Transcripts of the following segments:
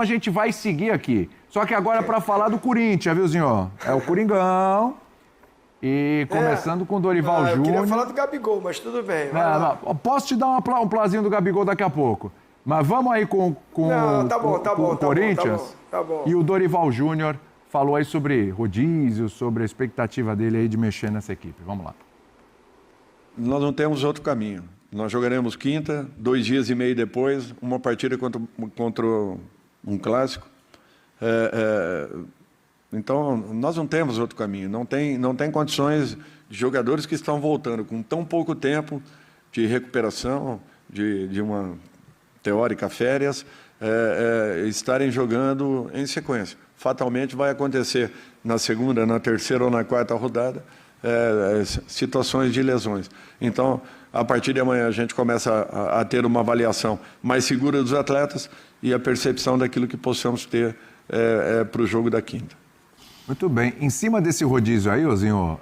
A gente vai seguir aqui. Só que agora é para falar do Corinthians, viu, senhor? É o Coringão. E começando com o Dorival Júnior. Eu queria falar do Gabigol, mas tudo bem. Posso te dar um plazinho do Gabigol daqui a pouco. Mas vamos aí com o Corinthians. Tá bom. E o Dorival Júnior falou aí sobre rodízio, sobre a expectativa dele aí de mexer nessa equipe. Vamos lá. Nós não temos outro caminho. Nós jogaremos quinta, 2 dias e meio depois, uma partida contra um clássico. Então, nós não temos outro caminho. Não tem condições de jogadores que estão voltando com tão pouco tempo de recuperação, de uma teórica férias, estarem jogando em sequência. Fatalmente vai acontecer na segunda, na terceira ou na quarta rodada situações de lesões. Então, a partir de amanhã a gente começa a ter uma avaliação mais segura dos atletas e a percepção daquilo que possamos ter para o jogo da quinta. Muito bem. Em cima desse rodízio aí, Ozinho,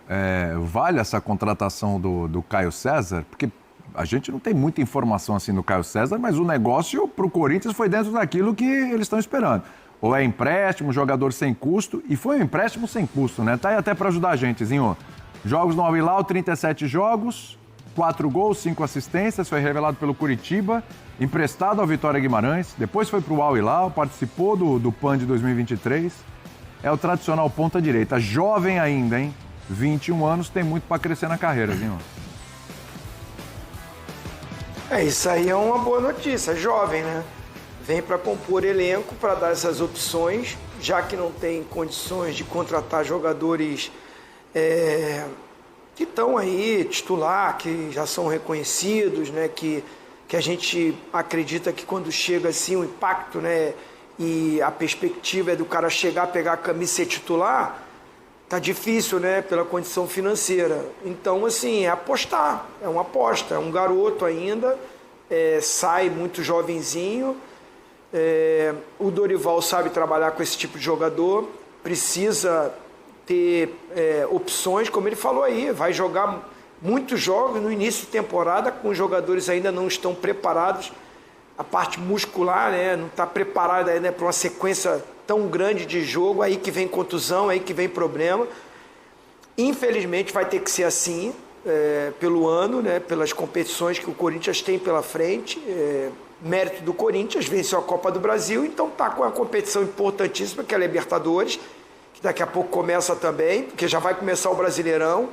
vale essa contratação do Caio César? Porque a gente não tem muita informação assim do Caio César, mas o negócio para o Corinthians foi dentro daquilo que eles estão esperando. Ou é empréstimo, jogador sem custo, e foi um empréstimo sem custo, né? Tá aí até para ajudar a gente, Zinho. Jogos no Al Hilal, 37 jogos, 4 gols, 5 assistências, foi revelado pelo Curitiba, emprestado ao Vitória Guimarães, depois foi para o Al Hilal, participou do PAN de 2023, é o tradicional ponta-direita, jovem ainda, hein? 21 anos, tem muito para crescer na carreira, Zinho. Isso aí é uma boa notícia, jovem, né? Vem para compor elenco, para dar essas opções, já que não tem condições de contratar jogadores que estão aí, titular, que já são reconhecidos, né? Que a gente acredita que quando chega assim o impacto, né? E a perspectiva é do cara chegar, pegar a camisa e ser titular, tá difícil, né? Pela condição financeira. Então, assim, é apostar, é uma aposta, é um garoto ainda, sai muito jovenzinho. O Dorival sabe trabalhar com esse tipo de jogador, precisa ter opções, como ele falou aí, vai jogar muitos jogos no início de temporada com os jogadores ainda não estão preparados, a parte muscular, né, não está preparada ainda para uma sequência tão grande de jogo, aí que vem contusão, aí que vem problema. Infelizmente vai ter que ser assim pelo ano, né, pelas competições que o Corinthians tem pela frente. Mérito do Corinthians, venceu a Copa do Brasil, então está com uma competição importantíssima, que é a Libertadores, que daqui a pouco começa também, porque já vai começar o Brasileirão,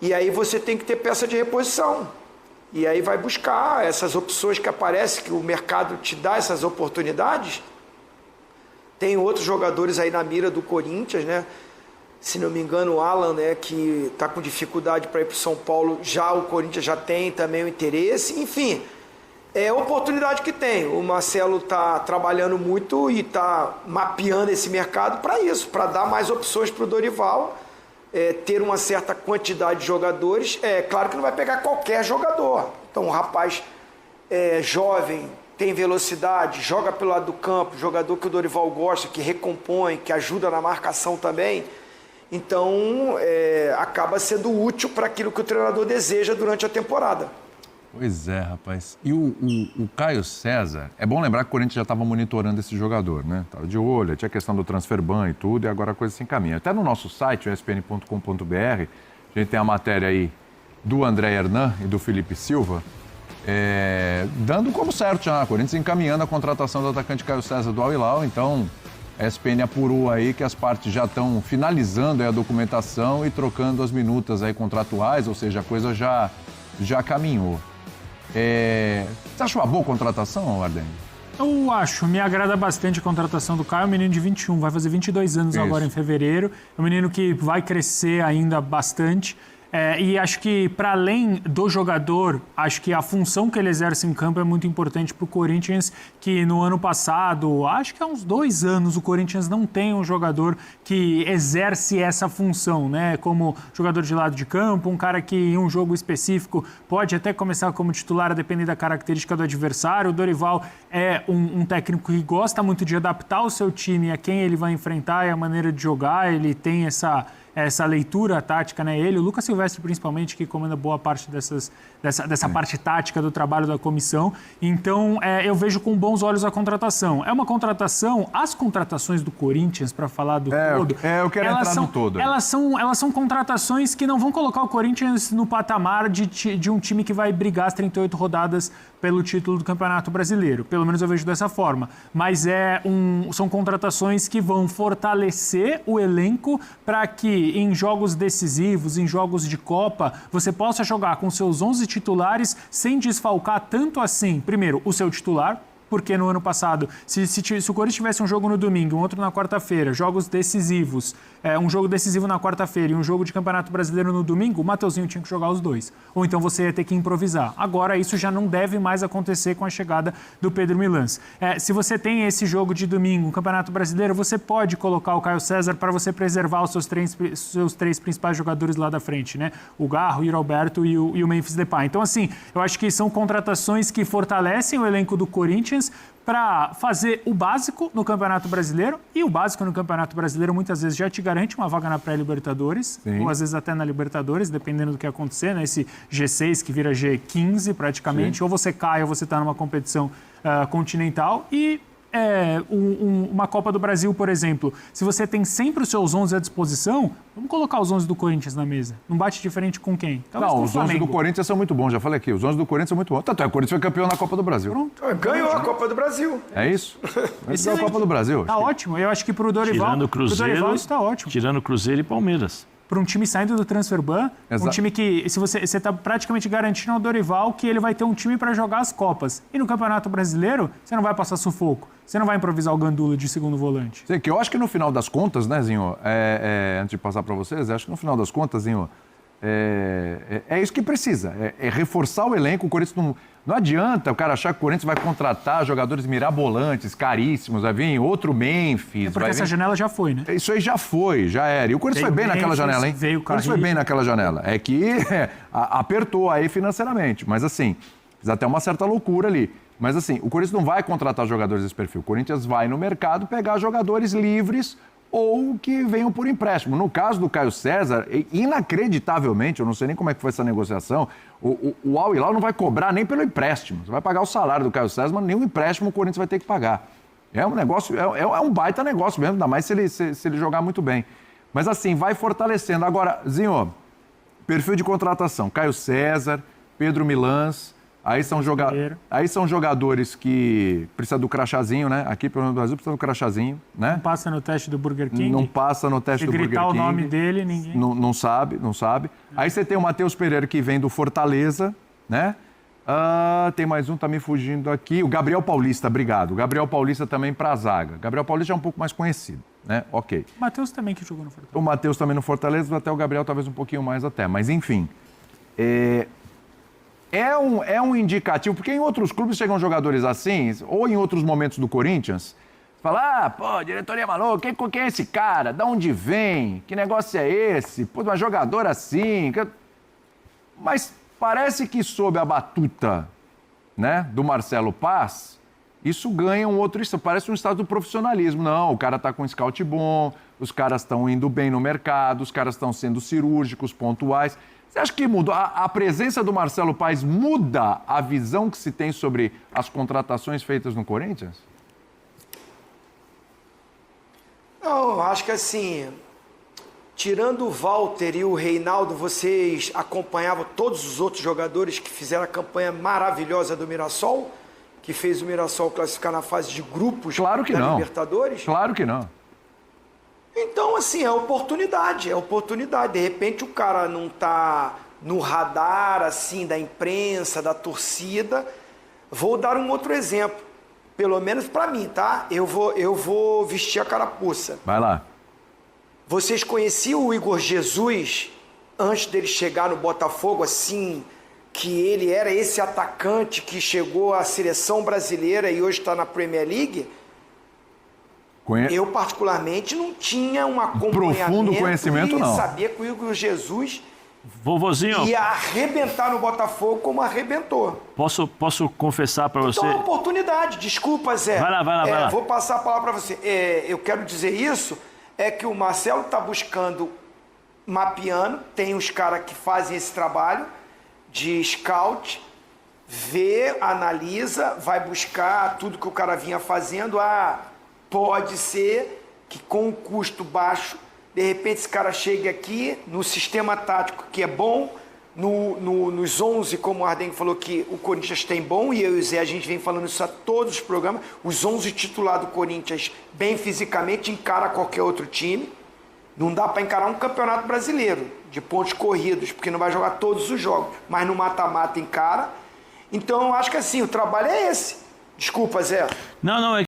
e aí você tem que ter peça de reposição. E aí vai buscar essas opções que aparecem, que o mercado te dá essas oportunidades. Tem outros jogadores aí na mira do Corinthians, né? Se não me engano, o Alan, né, que está com dificuldade para ir para o São Paulo, já o Corinthians já tem também o interesse. Enfim, é a oportunidade que tem. O Marcelo está trabalhando muito e está mapeando esse mercado para isso, para dar mais opções para o Dorival, ter uma certa quantidade de jogadores. Claro que não vai pegar qualquer jogador. Então, um rapaz jovem, tem velocidade, joga pelo lado do campo, jogador que o Dorival gosta, que recompõe, que ajuda na marcação também. Então, acaba sendo útil para aquilo que o treinador deseja durante a temporada. Pois é, rapaz. E o Caio César, é bom lembrar que o Corinthians já estava monitorando esse jogador, né? Estava de olho, tinha a questão do transfer ban e tudo, e agora a coisa se encaminha. Até no nosso site, espn.com.br, a gente tem a matéria aí do André Hernan e do Felipe Silva, dando como certo já, o Corinthians encaminhando a contratação do atacante Caio César do Al Hilal, então a ESPN apurou aí que as partes já estão finalizando a documentação e trocando as minutas aí contratuais, ou seja, a coisa já caminhou. Você acha uma boa contratação, Arden? Eu acho, me agrada bastante a contratação do Caio, é um menino de 21, vai fazer 22 anos agora em fevereiro, é um menino que vai crescer ainda bastante. E acho que, para além do jogador, acho que a função que ele exerce em campo é muito importante para o Corinthians, que no ano passado, acho que há uns 2 anos, o Corinthians não tem um jogador que exerce essa função, né? Como jogador de lado de campo, um cara que em um jogo específico pode até começar como titular, a depender da característica do adversário. O Dorival é um técnico que gosta muito de adaptar o seu time a quem ele vai enfrentar e a maneira de jogar, ele tem essa essa leitura tática, né? Ele, o Lucas Silvestre principalmente, que comanda boa parte dessa parte tática do trabalho da comissão. Então, eu vejo com bons olhos a contratação. É uma contratação, as contratações do Corinthians, para falar do todo... eu quero entrar no todo. Elas são contratações que não vão colocar o Corinthians no patamar de um time que vai brigar as 38 rodadas pelo título do Campeonato Brasileiro. Pelo menos eu vejo dessa forma. Mas são contratações que vão fortalecer o elenco para que em jogos decisivos, em jogos de Copa, você possa jogar com seus 11 titulares sem desfalcar tanto assim, primeiro, o seu titular. Porque no ano passado, se o Corinthians tivesse um jogo no domingo, um outro na quarta-feira, jogos decisivos, um jogo decisivo na quarta-feira e um jogo de Campeonato Brasileiro no domingo, o Mateuzinho tinha que jogar os dois. Ou então você ia ter que improvisar. Agora, isso já não deve mais acontecer com a chegada do Pedro Milans. Se você tem esse jogo de domingo, um Campeonato Brasileiro, você pode colocar o Caio César para você preservar os seus três principais jogadores lá da frente, né? O Garro, o Yuri Alberto e o Memphis Depay. Então, assim, eu acho que são contratações que fortalecem o elenco do Corinthians para fazer o básico no Campeonato Brasileiro, e o básico no Campeonato Brasileiro muitas vezes já te garante uma vaga na pré-Libertadores, ou às vezes até na Libertadores, dependendo do que acontecer, né? Esse G6 que vira G15 praticamente, ou você cai ou você está numa competição continental, e uma Copa do Brasil, por exemplo, se você tem sempre os seus 11 à disposição, vamos colocar os 11 do Corinthians na mesa. Não bate diferente com quem? Talvez não, os 11 do Corinthians são muito bons, já falei aqui. Os 11 do Corinthians são muito bons. Tanto é, o Corinthians foi campeão na Copa do Brasil. Pronto. Ganhou a Copa do Brasil. É isso? Esse é a Copa do Brasil. Tá ótimo. Eu acho que pro Dorival, isso está ótimo. Tirando Cruzeiro e Palmeiras. Para um time saindo do transfer ban, um time que se você está praticamente garantindo ao Dorival que ele vai ter um time para jogar as Copas. E no Campeonato Brasileiro, você não vai passar sufoco. Você não vai improvisar o Gandula de segundo volante. Sei que eu acho que no final das contas, né, Zinho, antes de passar para vocês, acho que no final das contas, Zinho, é isso que precisa. É reforçar o elenco. O Corinthians não adianta o cara achar que o Corinthians vai contratar jogadores mirabolantes, caríssimos, vai vir outro Memphis. Porque essa janela já foi, né? Isso aí já foi, já era. E o Corinthians foi bem naquela janela, hein? Veio o Corinthians foi bem naquela janela. É que apertou aí financeiramente. Mas assim, fiz até uma certa loucura ali. Mas assim, o Corinthians não vai contratar jogadores desse perfil. O Corinthians vai no mercado pegar jogadores livres ou que venham por empréstimo. No caso do Caio César, inacreditavelmente, eu não sei nem como é que foi essa negociação, o Al Hilal não vai cobrar nem pelo empréstimo. Você vai pagar o salário do Caio César, mas nenhum empréstimo o Corinthians vai ter que pagar. É um negócio, é um baita negócio mesmo, ainda mais se ele jogar muito bem. Mas assim, vai fortalecendo. Agora, Zinho, perfil de contratação, Caio César, Pedro Milans. Aí são jogadores que precisam do crachazinho, né? Aqui pelo Brasil precisa do crachazinho, né? Não passa no teste do Burger King. Não passa no teste do Burger King. Se gritar o nome dele, ninguém... Não sabe. Aí você tem o Matheus Pereira que vem do Fortaleza, né? Tem mais um, tá me fugindo aqui. O Gabriel Paulista, obrigado. O Gabriel Paulista também pra zaga. Gabriel Paulista é um pouco mais conhecido, né? Ok. O Matheus também que jogou no Fortaleza. O Matheus também no Fortaleza, até o Gabriel talvez um pouquinho mais até. Mas enfim... É um indicativo, porque em outros clubes chegam jogadores assim, ou em outros momentos do Corinthians, fala, diretoria maluca, quem é esse cara? De onde vem? Que negócio é esse? Pô, um jogador assim... Mas parece que sob a batuta, né, do Marcelo Paz, isso ganha um outro... Isso parece um estado do profissionalismo. Não, o cara tá com um scout bom, os caras estão indo bem no mercado, os caras estão sendo cirúrgicos, pontuais... Você acha que mudou? A presença do Marcelo Paes muda a visão que se tem sobre as contratações feitas no Corinthians? Não, acho que assim, tirando o Walter e o Reinaldo, vocês acompanhavam todos os outros jogadores que fizeram a campanha maravilhosa do Mirassol, que fez o Mirassol classificar na fase de grupos da Libertadores? Claro que não. Então, assim, é oportunidade. De repente o cara não tá no radar, assim, da imprensa, da torcida. Vou dar um outro exemplo, pelo menos para mim, tá? Eu vou vestir a carapuça. Vai lá. Vocês conheciam o Igor Jesus antes dele chegar no Botafogo, assim, que ele era esse atacante que chegou à seleção brasileira e hoje está na Premier League? Eu, particularmente, não tinha um acompanhamento profundo conhecimento, não. Sabia que o Igor Jesus Vovozinho, ia arrebentar no Botafogo como arrebentou. Posso confessar para você? Então é uma oportunidade. Desculpa, Zé. Vai lá. Vou passar a palavra para você. Eu quero dizer isso, é que o Marcelo está buscando mapeando, tem os caras que fazem esse trabalho de scout, vê, analisa, vai buscar tudo que o cara vinha fazendo. Pode ser que com um custo baixo, de repente esse cara chegue aqui no sistema tático que é bom, nos 11, como o Arden falou que o Corinthians tem bom, e eu e o Zé, a gente vem falando isso a todos os programas, os 11 titulares do Corinthians, bem fisicamente, encara qualquer outro time. Não dá para encarar um campeonato brasileiro de pontos corridos, porque não vai jogar todos os jogos, mas no mata-mata encara. Então, eu acho que assim, o trabalho é esse. Desculpa, Zé. Não, é